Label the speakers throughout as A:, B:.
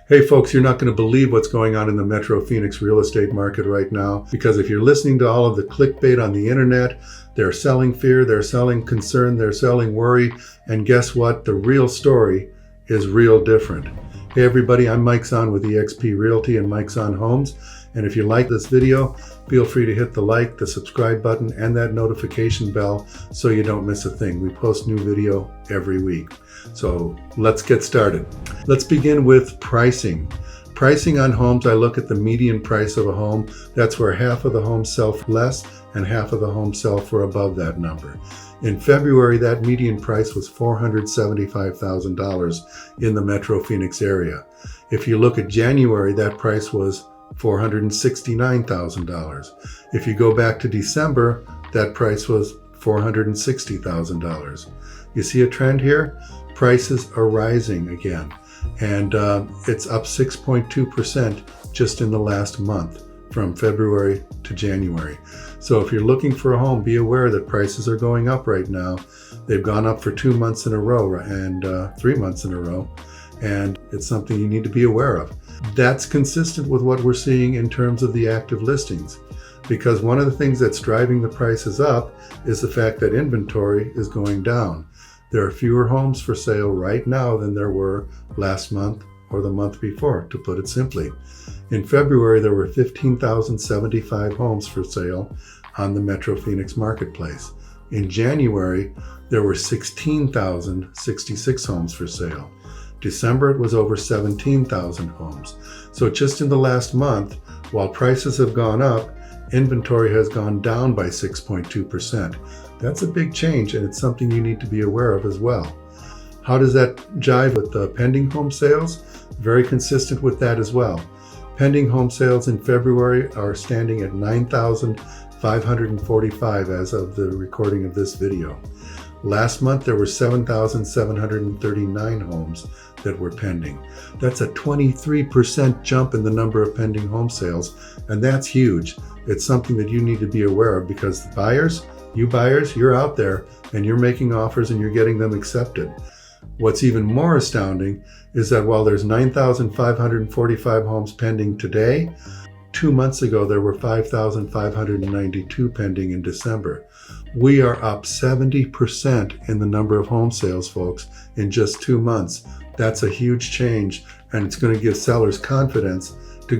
A: Hey folks, you're not going to believe what's going on in the Metro Phoenix real estate market right now, because if you're listening to all of the clickbait on the internet, they're selling fear, they're selling concern, they're selling worry, and guess what? The real story is real different. Hey everybody, I'm Mike Zahn with eXp Realty and Mike Zahn Homes, and if you like this video, feel free to hit the like, the subscribe button, and that notification bell so you don't miss a thing. We post new video every week. So let's get started. Let's begin with pricing. Pricing on homes, I look at the median price of a home. That's where half of the homes sell for less and half of the homes sell for above that number. In February, that median price was $475,000 in the Metro Phoenix area. If you look at January, that price was $469,000. If you go back to December, that price was $460,000. You see a trend here? Prices are rising again, and it's up 6.2% just in the last month from February to January. So if you're looking for a home, be aware that prices are going up right now. They've gone up for 2 months in a row and 3 months in a row, and it's something you need to be aware of. That's consistent with what we're seeing in terms of the active listings, because one of the things that's driving the prices up is the fact that inventory is going down. There are fewer homes for sale right now than there were last month or the month before, to put it simply. In February, there were 15,075 homes for sale on the Metro Phoenix marketplace. In January, there were 16,066 homes for sale. December, it was over 17,000 homes. So just in the last month, while prices have gone up, inventory has gone down by 6.2%. That's a big change, and it's something you need to be aware of as well. How does that jive with the pending home sales? Very consistent with that as well. Pending home sales in February are standing at 9,545 as of the recording of this video. Last month, there were 7,739 homes that were pending. That's a 23% jump in the number of pending home sales, and that's huge. It's something that you need to be aware of, because the buyers, you're out there and you're making offers and you're getting them accepted. What's even more astounding is that while there's 9,545 homes pending today, 2 months ago there were 5,592 pending in December. We are up 70% in the number of home sales, folks, in just 2 months. That's a huge change, and it's going to give sellers confidence to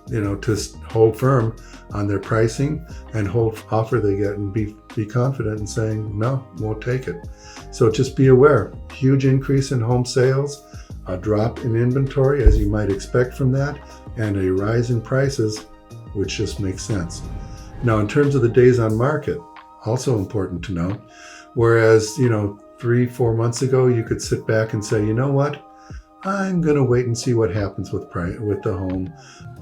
A: to hold firm on their pricing and hold offer they get, and be confident in saying, no, won't take it. So just be aware, huge increase in home sales, a drop in inventory as you might expect from that, and a rise in prices, which just makes sense. Now, in terms of the days on market, also important to know, whereas, 3-4 months ago, you could sit back and say, you know what, I'm going to wait and see what happens with the home.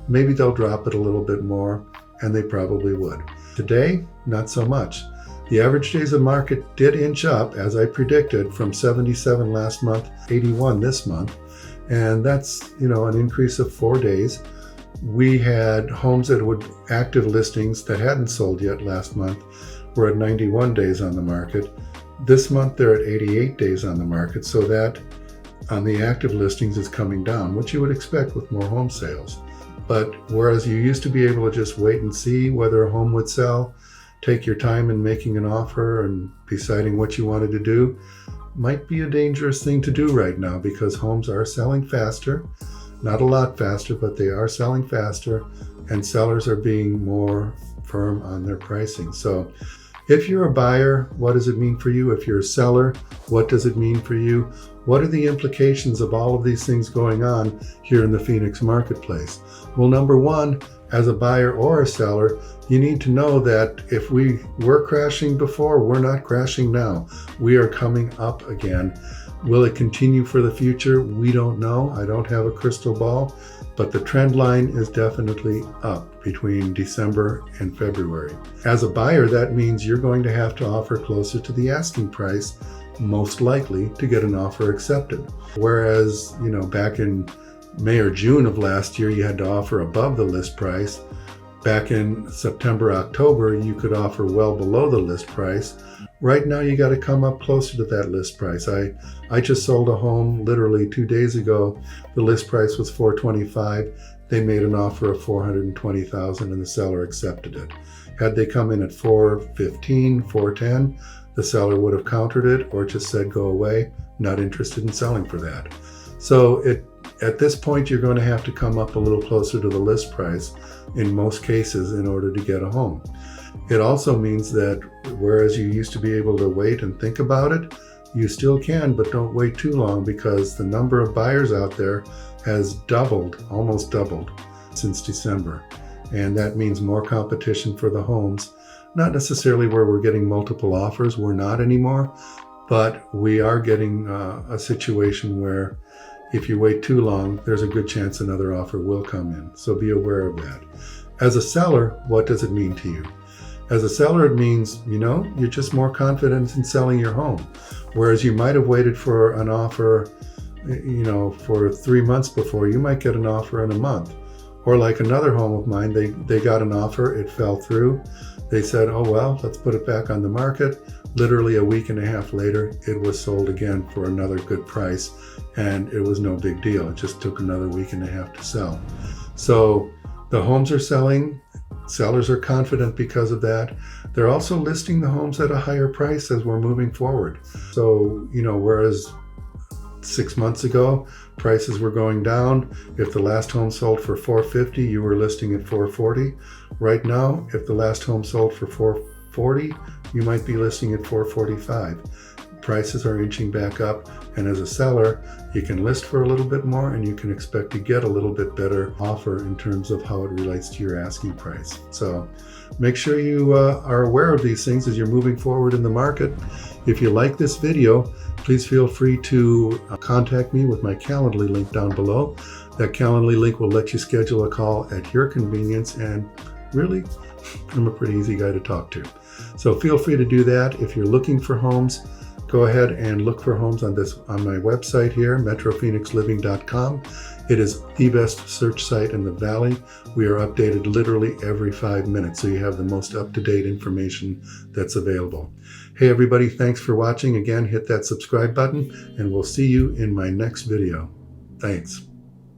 A: Maybe they'll drop it a little bit more, and they probably would. Today, not so much. The average days of market did inch up, as I predicted, from 77 last month, 81 this month, and that's, an increase of 4 days. We had homes that would active listings that hadn't sold yet last month were at 91 days on the market. This month, they're at 88 days on the market, so that on the active listings is coming down, which you would expect with more home sales. But whereas you used to be able to just wait and see whether a home would sell, take your time in making an offer and deciding what you wanted to do, might be a dangerous thing to do right now, because homes are selling faster. Not a lot faster, but they are selling faster, and sellers are being more firm on their pricing. So if you're a buyer, what does it mean for you? If you're a seller, what does it mean for you? What are the implications of all of these things going on here in the Phoenix marketplace? Well, number one, as a buyer or a seller, you need to know that if we were crashing before, we're not crashing now. We are coming up again. Will it continue for the future? We don't know. I don't have a crystal ball, but the trend line is definitely up between December and February. As a buyer, that means you're going to have to offer closer to the asking price, most likely, to get an offer accepted. Whereas, back in May or June of last year, you had to offer above the list price. Back in September, October, you could offer well below the list price. Right now, you got to come up closer to that list price. I just sold a home literally 2 days ago. The list price was $425. They made an offer of $420,000 and the seller accepted it. Had they come in at $415, $410, the seller would have countered it or just said, go away, not interested in selling for that. So at this point, you're going to have to come up a little closer to the list price in most cases in order to get a home. It also means that whereas you used to be able to wait and think about it, you still can, but don't wait too long, because the number of buyers out there has doubled, almost doubled since December. And that means more competition for the homes. Not necessarily where we're getting multiple offers, we're not anymore, but we are getting a situation where if you wait too long, there's a good chance another offer will come in. So be aware of that. As a seller, what does it mean to you? As a seller, it means, you're just more confident in selling your home. Whereas you might have waited for an offer, for 3 months before, you might get an offer in a month. Or like another home of mine, they got an offer, it fell through. They said, oh, well, let's put it back on the market. Literally a week and a half later, it was sold again for another good price. And it was no big deal. It just took another week and a half to sell. So the homes are selling. Sellers are confident because of that. They're also listing the homes at a higher price as we're moving forward. So, whereas 6 months ago, prices were going down. If the last home sold for $450, you were listing at $440. Right now, if the last home sold for $440, you might be listing at $445. Prices are inching back up, and as a seller, you can list for a little bit more and you can expect to get a little bit better offer in terms of how it relates to your asking price. So make sure you are aware of these things as you're moving forward in the market. If you like this video, please feel free to contact me with my Calendly link down below. That Calendly link will let you schedule a call at your convenience, and really, I'm a pretty easy guy to talk to. So feel free to do that. If you're looking for homes, go ahead and look for homes on my website here, metrophoenixliving.com. It is the best search site in the Valley. We are updated literally every 5 minutes, so you have the most up-to-date information that's available. Hey everybody, thanks for watching. Again, hit that subscribe button, and we'll see you in my next video. Thanks.